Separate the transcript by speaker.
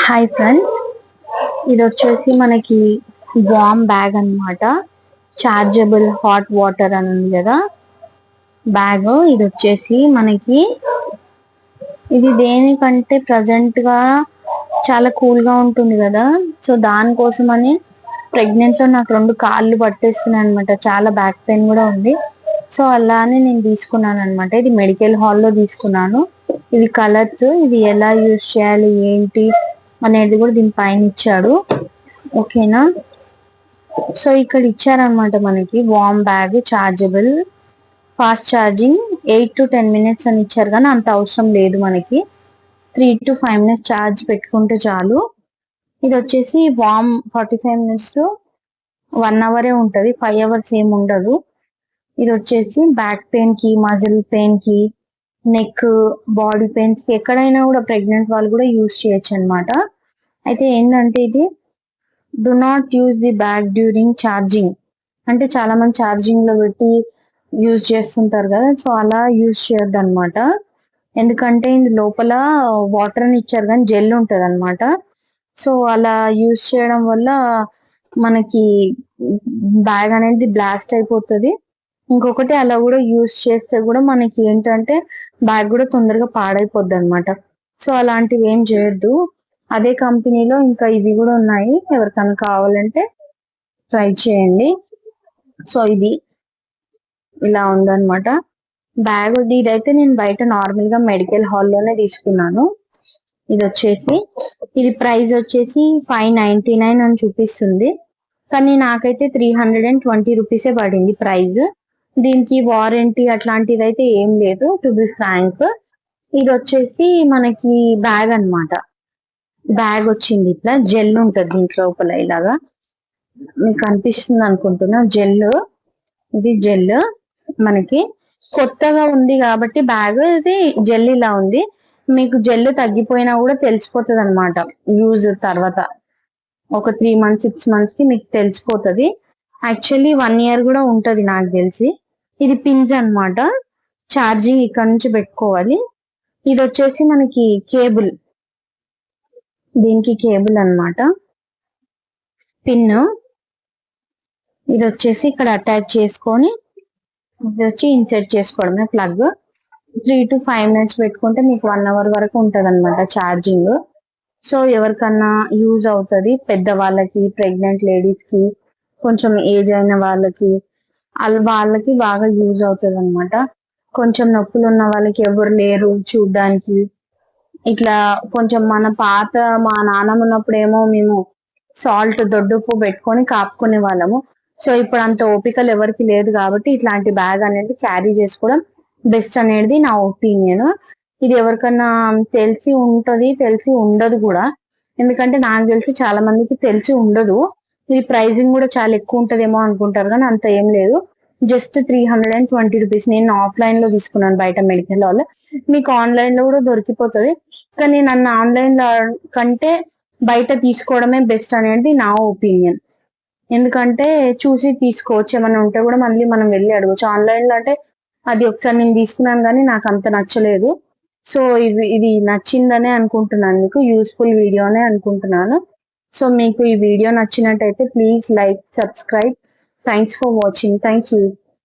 Speaker 1: Hi friends, ఇది వచ్చేసి మనకి వామ్ బ్యాగ్ అన్నమాట. చార్జబుల్ హాట్ వాటర్ అని ఉంది కదా బ్యాగ్. ఇది వచ్చేసి మనకి ఇది దేనికంటే ప్రజెంట్ గా చాలా కూల్ గా ఉంటుంది కదా, సో దానికోసం అని ప్రెగ్నెంట్ లో నాకు 2 కాళ్ళు పట్టేస్తున్నాయి అనమాట. చాలా బ్యాక్ పెయిన్ కూడా ఉంది. సో అలానే నేను తీసుకున్నాను అనమాట. ఇది మెడికల్ హాల్లో తీసుకున్నాను. ఇవి కలర్స్, ఇది ఎలా యూజ్ చేయాలి ఏంటి అనేది కూడా దీని పైన ఇచ్చాడు. ఓకేనా, సో ఇక్కడ ఇచ్చారనమాట మనకి warm bag, chargeable, fast charging, 8 to 10 minutes అని ఇచ్చారు. కానీ అంత అవసరం లేదు, మనకి 3 to 5 minutes ఛార్జ్ పెట్టుకుంటే చాలు. ఇది వచ్చేసి వామ్ 45 minutes to 1 hour ఉంటది, 5 hours ఏమి ఉండదు. ఇది వచ్చేసి బ్యాక్ పెయిన్ కి, మజిల్ పెయిన్ కి, నెక్, బాడీ పెయిన్స్ కి, ఎక్కడైనా కూడా ప్రెగ్నెంట్ వాళ్ళు కూడా యూజ్ చేయొచ్చు అనమాట. అయితే ఏంటంటే ఇది do not use the bag during charging, అంటే చాలా మంది ఛార్జింగ్ లో పెట్టి యూజ్ చేస్తుంటారు కదా, సో అలా యూజ్ చేయొద్దు అనమాట. ఎందుకంటే ఇది లోపల వాటర్ అని ఇచ్చారు కానీ జెల్ ఉంటది అనమాట. సో అలా యూజ్ చేయడం వల్ల మనకి బ్యాగ్ అనేది బ్లాస్ట్ అయిపోతుంది. ఇంకొకటి అలా కూడా యూజ్ చేస్తే కూడా మనకి ఏంటంటే బ్యాగ్ కూడా తొందరగా పాడైపోద్ది అనమాట. సో అలాంటివి ఏం చేయొద్దు. అదే కంపెనీలో ఇంకా ఇవి కూడా ఉన్నాయి, ఎవరికైనా కావాలంటే ట్రై చేయండి. సో ఇది ఇలా ఉందన్నమాట బ్యాగ్. ఇదైతే నేను బయట నార్మల్ గా మెడికల్ హాల్లోనే తీసుకున్నాను. ఇది వచ్చేసి ఇది ప్రైస్ వచ్చేసి 599 అని చూపిస్తుంది, కానీ నాకైతే 320 రూపీసే పడింది ప్రైస్. దీనికి వారంటీ అట్లాంటిది అయితే ఏం లేదు, టు బి ఫ్రాంక్. ఇది వచ్చేసి మనకి బ్యాగ్ అన్నమాట. బ్యాగ్ వచ్చింది ఇట్లా, జెల్ ఉంటది దీంట్లో లోపల, ఇలాగా మీకు కనిపిస్తుంది అనుకుంటున్నా. జెల్, ఇది జెల్ మనకి కొత్తగా ఉంది కాబట్టి బ్యాగ్ ఇది జెల్ ఇలా ఉంది. మీకు జెల్ తగ్గిపోయినా కూడా తెలిసిపోతుంది అనమాట యూజ్ తర్వాత. ఒక 3 months 6 months కి మీకు తెలిసిపోతుంది. యాక్చువల్లీ 1 year కూడా ఉంటది నాకు తెలిసి. ఇది పిన్స్ అన్నమాట, ఛార్జింగ్ ఇక్కడ నుంచి పెట్టుకోవాలి. ఇది వచ్చేసి మనకి కేబుల్, దీనికి కేబుల్ అన్నమాట, పిన్. ఇది వచ్చేసి ఇక్కడ అటాచ్ చేసుకొని ఇది వచ్చి ఇన్సర్ట్ చేసుకోవడమే ప్లగ్. 3 to 5 minutes పెట్టుకుంటే మీకు 1 hour వరకు ఉంటది అనమాట ఛార్జింగ్. సో ఎవరికన్నా యూజ్ అవుతుంది, పెద్దవాళ్ళకి, ప్రెగ్నెంట్ లేడీస్ కి, కొంచెం ఏజ్ అయిన వాళ్ళకి, వాళ్ళకి బాగా యూజ్ అవుతుంది అనమాట. కొంచెం నొప్పులు ఉన్న వాళ్ళకి, ఎవరు లేరు చూడ్డానికి, ఇట్లా కొంచెం మా నాన్నమ్మ ఉన్నప్పుడేమో మేము సాల్ట్, దొడ్డుప్పు పెట్టుకొని కాపుకునే వాళ్ళము. సో ఇప్పుడు అంత ఓపికలు ఎవరికి లేదు కాబట్టి ఇట్లాంటి బ్యాగ్ అనేది క్యారీ చేసుకోవడం బెస్ట్ అనేది నా ఒపీనియన్. ఇది ఎవరికన్నా తెలిసి ఉంటది, తెలిసి ఉండదు కూడా. ఎందుకంటే నాకు తెలిసి చాలా మందికి తెలిసి ఉండదు. ఇది ప్రైజింగ్ కూడా చాలా ఎక్కువ ఉంటదేమో అనుకుంటారు, కానీ అంత ఏం లేదు. Just 320 rupees. నేను ఆఫ్లైన్ లో తీసుకున్నాను బయట మెడికల్ హాల్. మీకు ఆన్లైన్ లో కూడా దొరికిపోతుంది, కానీ నన్ను ఆన్లైన్ లో కంటే బయట తీసుకోవడమే బెస్ట్ అనేది నా ఒపీనియన్. ఎందుకంటే చూసి తీసుకోవచ్చు, ఏమైనా ఉంటే కూడా మళ్ళీ మనం వెళ్ళి అడగచ్చు. ఆన్లైన్ లో అంటే అది ఒకసారి నేను తీసుకున్నాను కానీ నాకు అంత నచ్చలేదు. సో ఇది నచ్చిందనే అనుకుంటున్నాను, మీకు యూస్ఫుల్ వీడియోనే అనుకుంటున్నాను. సో మీకు ఈ వీడియో నచ్చినట్టయితే please like, subscribe. Thanks for watching. Thank you.